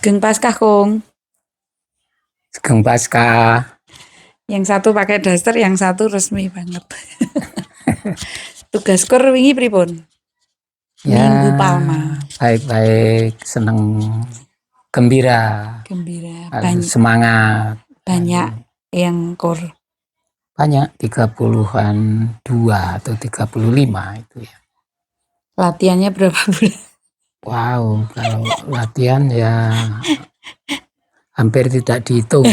Sugeng Paskah, Kong. Sugeng Paskah. Yang satu pakai daster, yang satu resmi banget. Tugas kur wingi pripun? Ya, Minggu Palma. baik-baik, seneng, gembira, Gembira. semangat. Banyak yang kur. Banyak, 30-an 2 atau 35 itu ya. Latihannya berapa bulan? Wow, kalau latihan ya hampir tidak dihitung.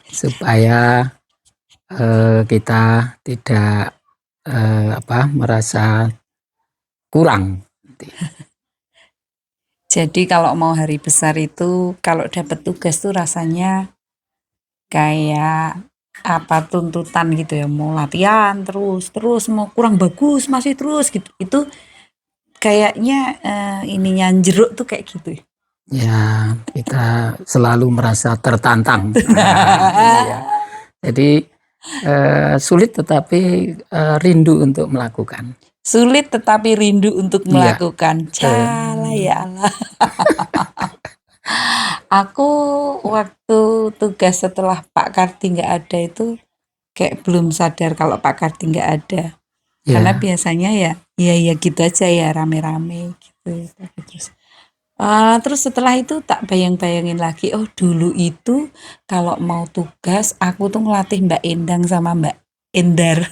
Supaya kita tidak merasa kurang. Jadi kalau mau hari besar itu, kalau dapat tugas tuh rasanya kayak apa tuntutan gitu ya, mau latihan terus mau kurang bagus masih terus gitu. Itu kayaknya ininya jeruk tuh kayak gitu. Ya, kita selalu merasa tertantang. Ya. Jadi sulit tetapi rindu untuk melakukan. Sulit tetapi rindu untuk melakukan. Cala ya Allah. Aku waktu tugas setelah Pak Kardi nggak ada itu kayak belum sadar kalau Pak Kardi nggak ada. Ya. Karena biasanya ya gitu aja ya rame-rame gitu. Terus setelah itu tak bayang-bayangin lagi, oh dulu itu kalau mau tugas aku tuh ngelatih Mbak Endang sama Mbak Endar.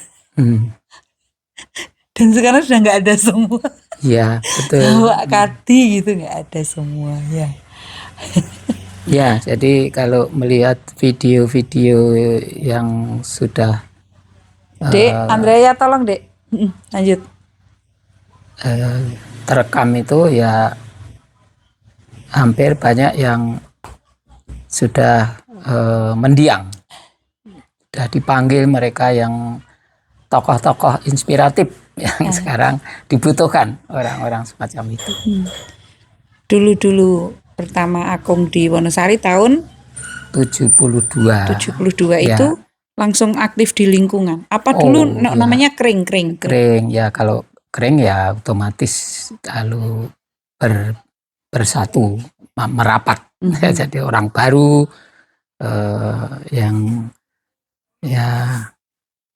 Dan sekarang sudah nggak ada semua. Iya, betul. Sama Kardi gitu nggak ada semua ya. Ya, jadi kalau melihat video-video yang sudah Dek, Andrea tolong Dek, lanjut. Terekam itu ya hampir banyak yang sudah mendiang. Sudah dipanggil mereka yang tokoh-tokoh inspiratif yang sekarang dibutuhkan orang-orang semacam itu. Dulu pertama Akung di Wonosari tahun 72. 72 itu langsung aktif di lingkungan. Apa dulu namanya kering? Kering ya, kalau kering ya otomatis lalu bersatu merapat. Jadi orang baru yang ya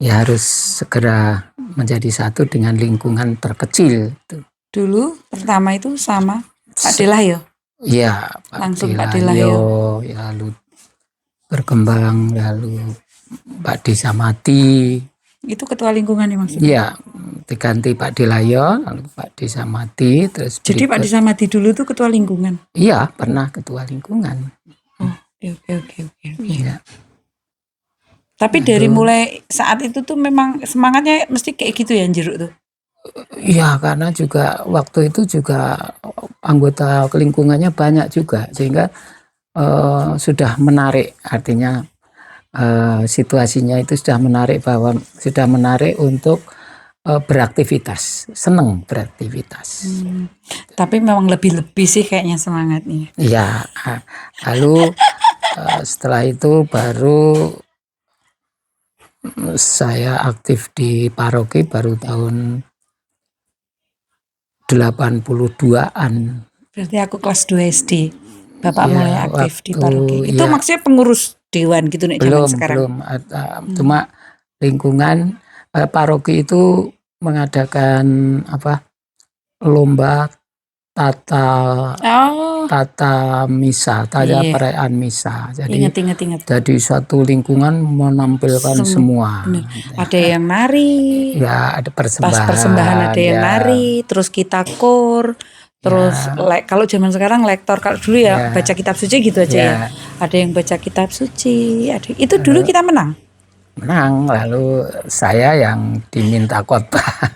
harus segera menjadi satu dengan lingkungan terkecil. Dulu pertama itu sama Pak Delayo. Iya, langsung Pak Delayo. Ya, lalu berkembang, lalu Pak Desa Mati. Itu ketua lingkungan nih maksudnya? Iya, diganti Pak Delayo, lalu Pak Desa Mati, terus jadi Pak Desa Mati dulu tuh ketua lingkungan? Iya, pernah ketua lingkungan. Oke. Iya. Tapi dari mulai saat itu tuh memang semangatnya mesti kayak gitu ya Jeruk tuh? Iya, karena juga waktu itu juga anggota lingkungannya banyak juga, sehingga sudah menarik, artinya situasinya itu sudah menarik untuk beraktivitas, seneng beraktivitas. Tapi memang lebih sih kayaknya semangatnya. Iya, lalu setelah itu baru saya aktif di paroki baru tahun 82-an. Berarti aku kelas 2 SD. Bapak mulai aktif di paroki. Itu maksudnya pengurus dewan gitu nih zaman sekarang? Belum. Cuma lingkungan paroki itu mengadakan lomba tata misa, perayaan misa. Jadi ingat. Jadi satu lingkungan menampilkan semua. Bener. Ada yang nari. Ya, ada persembahan. Pas persembahan ada yang nari, terus kita kor. Terus kalau zaman sekarang lektor, kalau dulu ya baca kitab suci gitu aja ya. Ada yang baca kitab suci, itu dulu kita menang. Lalu saya yang diminta khotbah.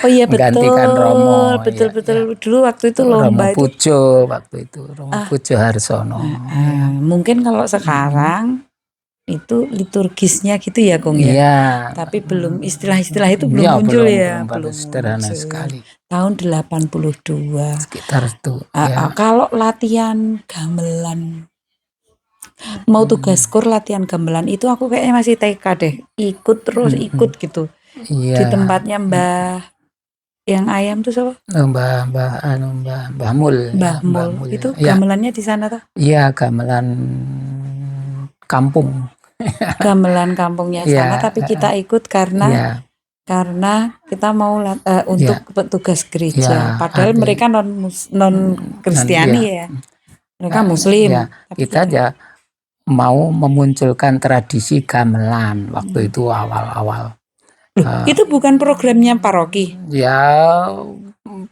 Oh iya menggantikan Romo. Betul. Dulu waktu itu lomba Romo Pujo waktu itu, Romo Pujo Harsono. Mungkin kalau sekarang itu liturgisnya gitu ya Kong ya. Iya. Tapi belum istilah-istilah itu belum muncul ya. Belum sederhana sekali. Tahun 82. Sekitar itu. Kalau latihan gamelan, mau tugas kur latihan gamelan itu aku kayaknya masih TK deh. Ikut gitu. Di tempatnya Mbah Yang ayam tuh siapa? Mbah Mul ya, Mbah Mbah Mul. Mul Itu ya. gamelannya di sana tuh? Iya, gamelan kampung. Gamelan kampungnya sana, Iya, tapi kita ikut karena iya, kita mau untuk iya, petugas iya, gereja. Padahal ada mereka non dan Kristiani iya, ya. Mereka Muslim, ya tapi kita kita aja mau memunculkan tradisi gamelan waktu Hmm. itu awal-awal. Loh, itu bukan programnya paroki. Ya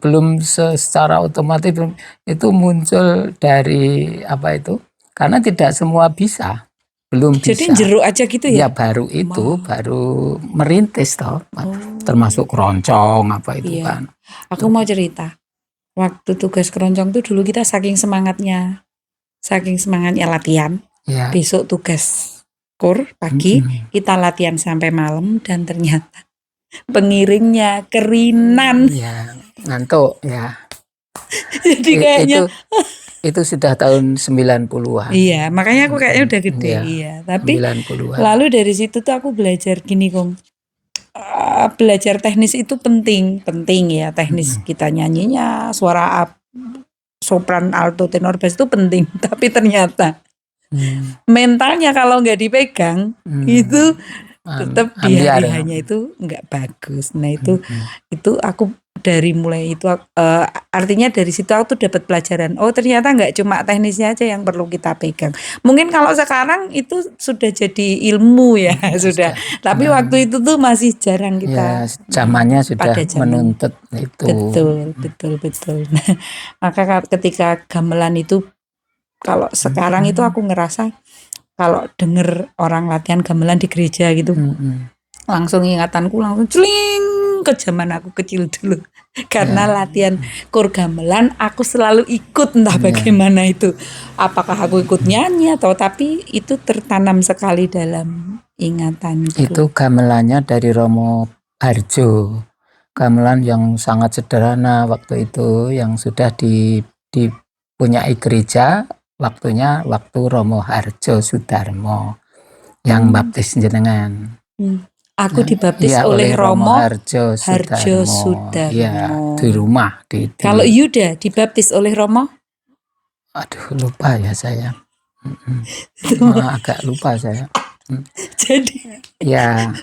belum secara otomatis belum, itu muncul dari apa itu? Karena tidak semua bisa, belum Jadi bisa. jeruk aja gitu ya? Ya baru itu, Wah. baru merintis toh, Oh, termasuk keroncong apa itu iya. kan. Aku mau cerita. Waktu tugas keroncong tuh dulu kita saking semangatnya latihan. Ya, Besok tugas kur pagi, kita latihan sampai malam dan ternyata pengiringnya kerinan. ya ngantuk ya. Jadi kayaknya Itu sudah tahun 90-an. iya, makanya aku kayaknya udah gede Ya, iya. Tapi 90-an. lalu dari situ tuh aku belajar gini, Kong. Belajar teknis itu penting ya, teknis kita nyanyinya, suara sopran, alto, tenor, bass itu penting. Tapi ternyata mentalnya kalau nggak dipegang itu tetap di Ambiar. hari-harinya itu nggak bagus. Nah itu aku dari mulai itu artinya dari situ aku tuh dapat pelajaran. Oh ternyata nggak cuma teknisnya aja yang perlu kita pegang. Mungkin kalau sekarang itu sudah jadi ilmu ya sudah. Tapi waktu itu tuh masih jarang Ya, kita. zamannya sudah pada zaman menuntut itu. betul. Nah, maka ketika gamelan itu kalau sekarang itu aku ngerasa kalau denger orang latihan gamelan di gereja gitu, langsung ingatanku langsung celing ke zaman aku kecil dulu. Karena latihan kur gamelan aku selalu ikut entah bagaimana itu. Apakah aku ikut nyanyi atau tapi itu tertanam sekali dalam ingatanku. Itu gamelannya dari Romo Harjo. Gamelan yang sangat sederhana waktu itu yang sudah dipunyai gereja waktunya waktu Romo Harjo Sudarmo yang baptis jenengan. Aku dibaptis Ya, oleh Romo Harjo Sudarmo. Ya, di rumah. Kalau Yuda dibaptis oleh Romo? Aduh, lupa ya saya. Agak lupa saya. Jadi Ya,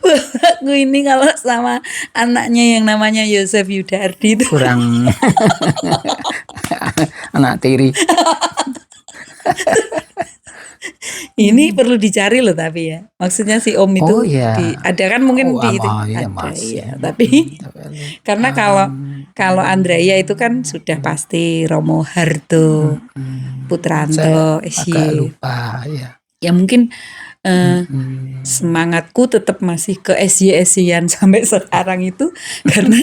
aku ini kalau sama anaknya yang namanya Yosef Yudardi itu kurang anak tiri. ini perlu dicari loh tapi ya. Maksudnya si Om itu ada kan mungkin di itu iya, ada masih. ya. Tapi karena kalau Andrea itu kan sudah pasti Romo Hardo, Putranto, agak lupa ya. Ya mungkin semangatku tetap masih ke SY-SY-an sampai sekarang itu karena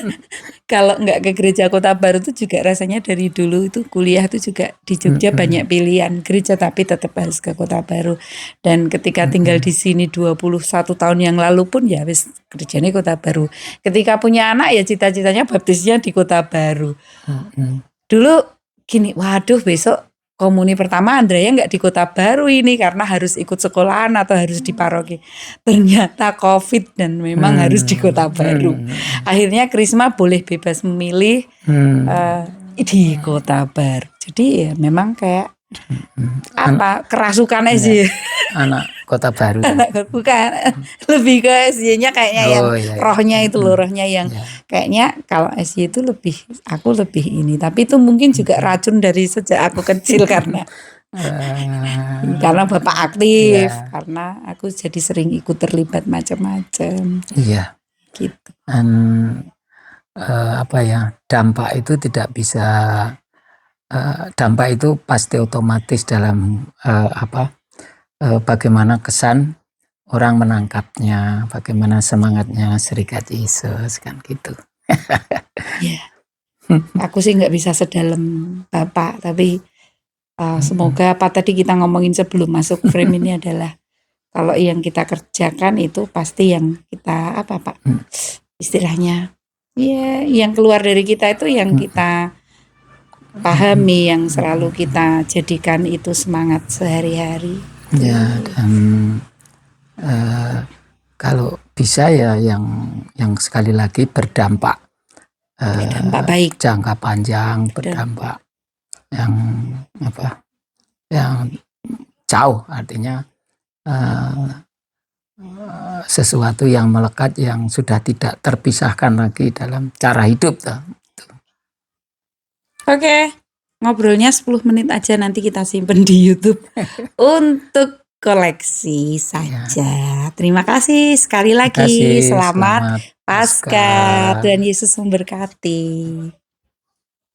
kalau nggak ke gereja Kota Baru itu juga rasanya dari dulu itu kuliah itu juga di Jogja banyak pilihan gereja tapi tetap harus ke Kota Baru dan ketika tinggal di sini 21 tahun yang lalu pun ya wis kerjanya Kota Baru. Ketika punya anak ya cita-citanya baptisnya di Kota Baru. Dulu gini, waduh besok komuni pertama Andrea nggak di Kota Baru ini karena harus ikut sekolahan atau harus di paroki. Ternyata COVID dan memang harus di Kota Baru. Akhirnya Krisma boleh bebas memilih di Kota Baru. Jadi ya memang kayak kerasukan SY. Anak Kota Baru. Bukan lebih ke SY-nya kayaknya yang rohnya itu loh, rohnya yang kayaknya kalau SY itu aku lebih ini, tapi itu mungkin juga racun dari sejak aku kecil karena bapak aktif, karena aku jadi sering ikut terlibat macam-macam. Iya. Gitu. Dan dampak itu tidak bisa dampak itu pasti otomatis dalam bagaimana kesan orang menangkapnya, bagaimana semangatnya Serikat Yesus kan gitu. Ya, aku sih nggak bisa sedalam Bapak, tapi semoga apa tadi kita ngomongin sebelum masuk frame ini adalah kalau yang kita kerjakan itu pasti yang kita istilahnya ya yang keluar dari kita itu yang kita pahami, yang selalu kita jadikan itu semangat sehari-hari. Ya, dan kalau bisa ya yang sekali lagi berdampak berdampak baik. jangka panjang, Betul. berdampak yang yang jauh, artinya sesuatu yang melekat yang sudah tidak terpisahkan lagi dalam cara hidup. Oke, ngobrolnya 10 menit aja, nanti kita simpen di YouTube untuk koleksi saja. Terima kasih sekali lagi. Selamat Paskah. Tuhan Yesus memberkati.